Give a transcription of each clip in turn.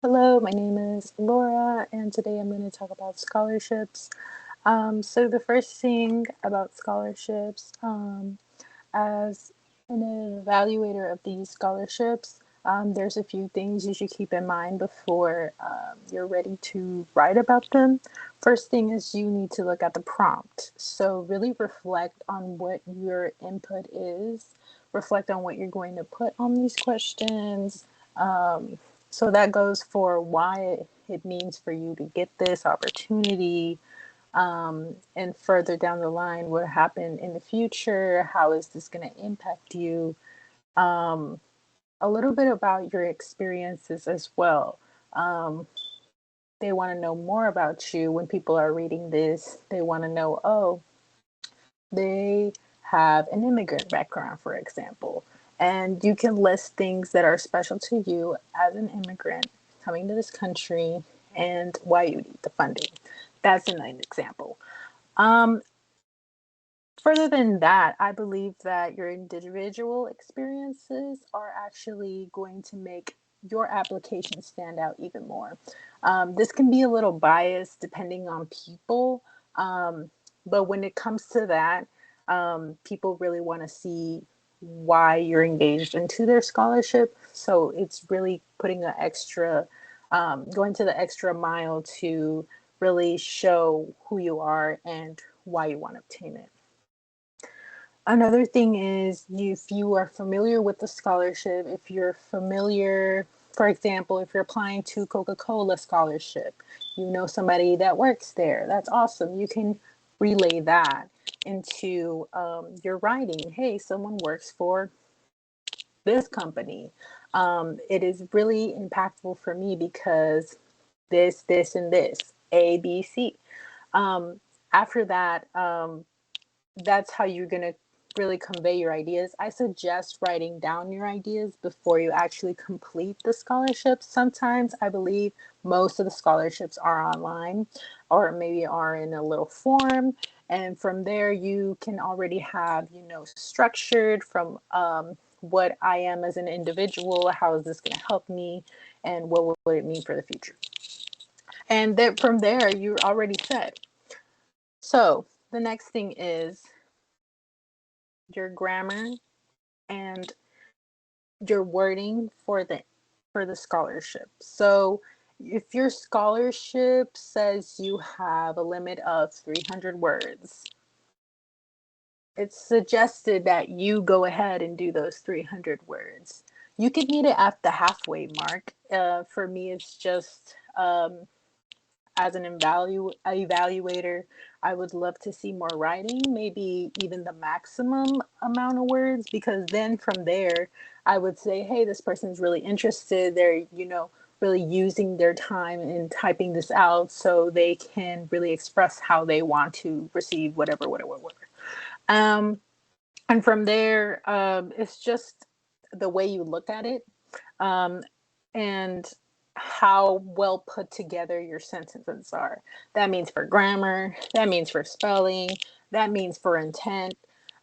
Hello, my name is Laura, and today I'm going to talk about scholarships. So, the first thing about scholarships, as an evaluator of these scholarships, there's a few things you should keep in mind before you're ready to write about them. First thing is you need to look at the prompt. So, really reflect on what your input is, reflect on what you're going to put on these questions. So, that goes for why it means for you to get this opportunity, and further down the line, what happened in the future, how is this going to impact you, a little bit about your experiences as well. um, they want to know more about you. When people are reading this, they want to know, oh, they have an immigrant background, for example, and you can list things that are special to you as an immigrant coming to this country and why you need the funding. That's an example. um, Further than that, I believe that your individual experiences are actually going to make your application stand out even more. This can be a little biased depending on people, um, but when it comes to that, people really want to see why you're engaged into their scholarship. So it's really putting an extra, going to the extra mile to really show who you are and why you want to obtain it. Another thing is, if you are familiar with the scholarship, if you're familiar, for example, if you're applying to Coca-Cola scholarship, you know somebody that works there. That's awesome. You can relay that into your writing. Hey, someone works for this company. It is really impactful for me because this, and this, A, B, C. Um, After that, that's how you're going to really convey your ideas. I suggest writing down your ideas before you actually complete the scholarship. Sometimes I believe most of the scholarships are online or maybe are in a little form. And from there, you can already have, structured from what I am as an individual, how is this going to help me, and what would it mean for the future. And then from there, you're already set. So the next thing is your grammar and your wording for the scholarship. So if your scholarship says you have a limit of 300 words, it's suggested that you go ahead and do those 300 words. You could meet it at the halfway mark. For me, it's just as an evaluator, I would love to see more writing, maybe even the maximum amount of words, because then from there, I would say, hey, this person's really interested. They're, really using their time in typing this out so they can really express how they want to receive whatever. Um, and from there, it's just the way you look at it. Um, and how well put together your sentences are. That means for grammar, that means for spelling, that means for intent.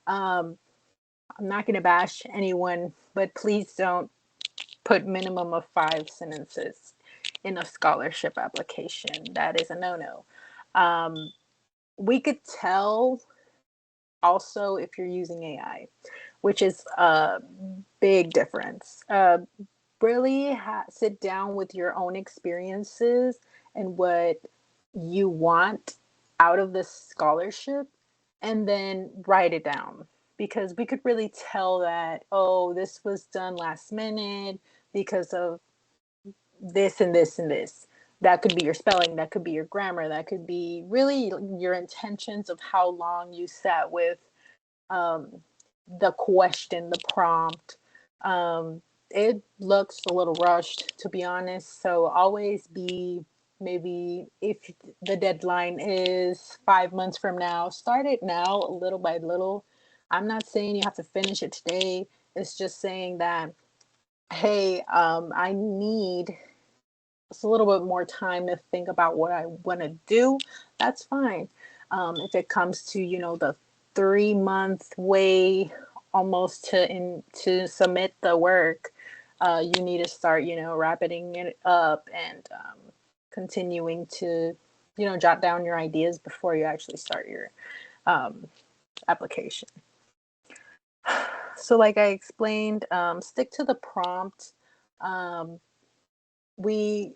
Um, I'm not going to bash anyone, but please don't put minimum of 5 sentences in a scholarship application. That is a no-no. Um, we could tell also if you're using AI, which is a big difference. Really sit down with your own experiences and what you want out of this scholarship, and then write it down, because we could really tell that, oh, this was done last minute because of this and this and this. That could be your spelling, that could be your grammar, that could be really your intentions of how long you sat with um, the question, the prompt. It looks a little rushed, to be honest. So always be, maybe if the deadline is 5 months from now, start it now, little by little. I'm not saying you have to finish it today. It's just saying that, hey, I need just a little bit more time to think about what I want to do. That's fine. If it comes to, the 3 month way almost to submit the work, you need to start, wrapping it up and continuing to, jot down your ideas before you actually start your um, application. So, like I explained, stick to the prompt. Um, we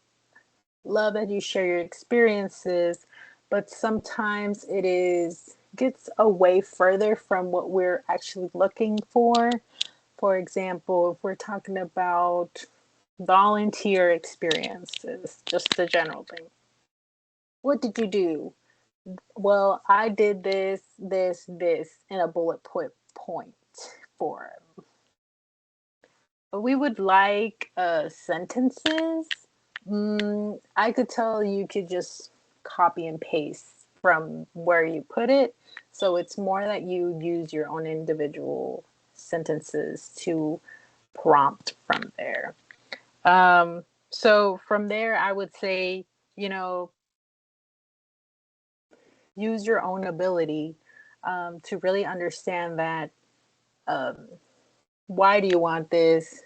love that you share your experiences, but sometimes it is gets away further from what we're actually looking for. For example, if we're talking about volunteer experiences, just the general thing. What did you do? Well, I did this in a bullet point form. But we would like sentences. I could tell you could just copy and paste from where you put it. So it's more that you use your own individual sentences to prompt from there. So from there, I would say, you know, use your own ability to really understand that um, why do you want this,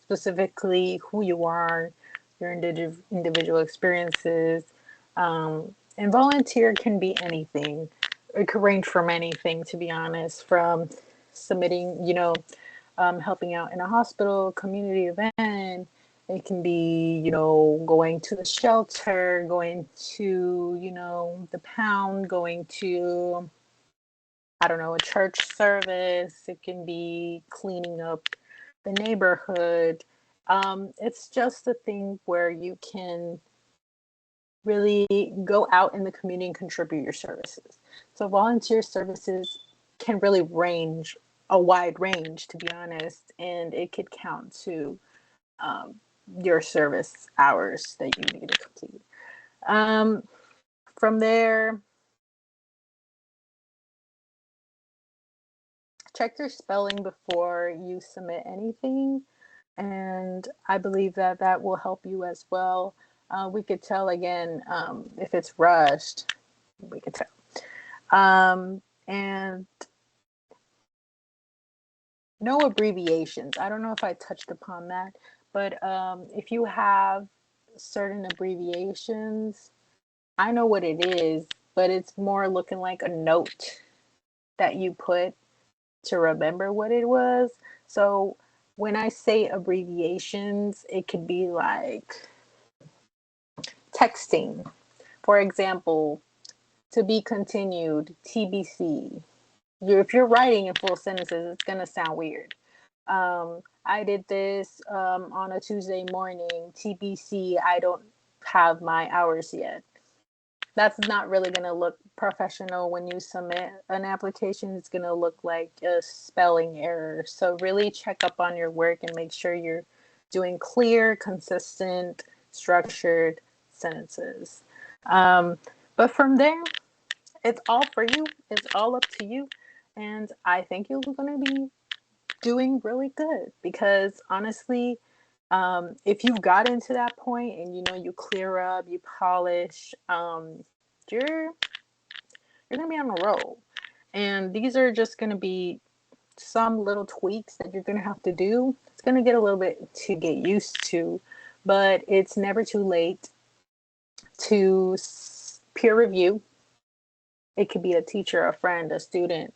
specifically who you are, your individual experiences. And volunteer can be anything. It could range from anything, to be honest, from submitting, helping out in a hospital, community event. It can be, going to the shelter, going to, the pound, going to, I don't know, a church service. It can be cleaning up the neighborhood. It's just a thing where you can really go out in the community and contribute your services. So volunteer services can really range a wide range, to be honest, and it could count to um, your service hours that you need to complete. Um, from there, check your spelling before you submit anything, and I believe that that will help you as well. We could tell again if it's rushed. We could tell. And no abbreviations. I don't know if I touched upon that, but if you have certain abbreviations, I know what it is, but it's more looking like a note that you put to remember what it was. So when I say abbreviations, it could be like texting. For example, to be continued, TBC. If you're writing in full sentences, it's going to sound weird. I did this on a Tuesday morning, TBC, I don't have my hours yet. That's not really going to look professional when you submit an application. It's going to look like a spelling error. So really check up on your work and make sure you're doing clear, consistent, structured sentences. Um, but from there, it's all for you. It's all up to you. And I think you're going to be doing really good because honestly, if you've got into that point and you clear up, you polish, you're you're gonna be on a roll. And these are just gonna be some little tweaks that you're gonna have to do. It's gonna get a little bit to get used to, but it's never too late to peer review. It could be a teacher, a friend, a student,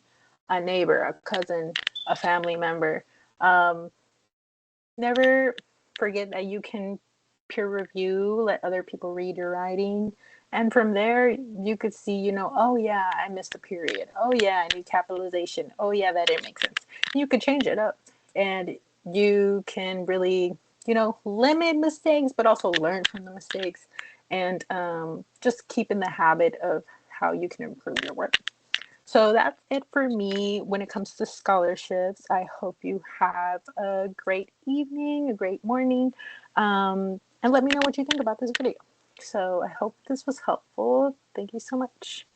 a neighbor, a cousin, a family member. Um, Never forget that you can peer review, let other people read your writing. And from there, you could see, oh yeah, I missed a period. Oh yeah, I need capitalization. Oh yeah, that didn't make sense. You could change it up and you can really, limit mistakes, but also learn from the mistakes and just keep in the habit of how you can improve your work. So that's it for me when it comes to scholarships. I hope you have a great evening, a great morning, and let me know what you think about this video. So I hope this was helpful. Thank you so much.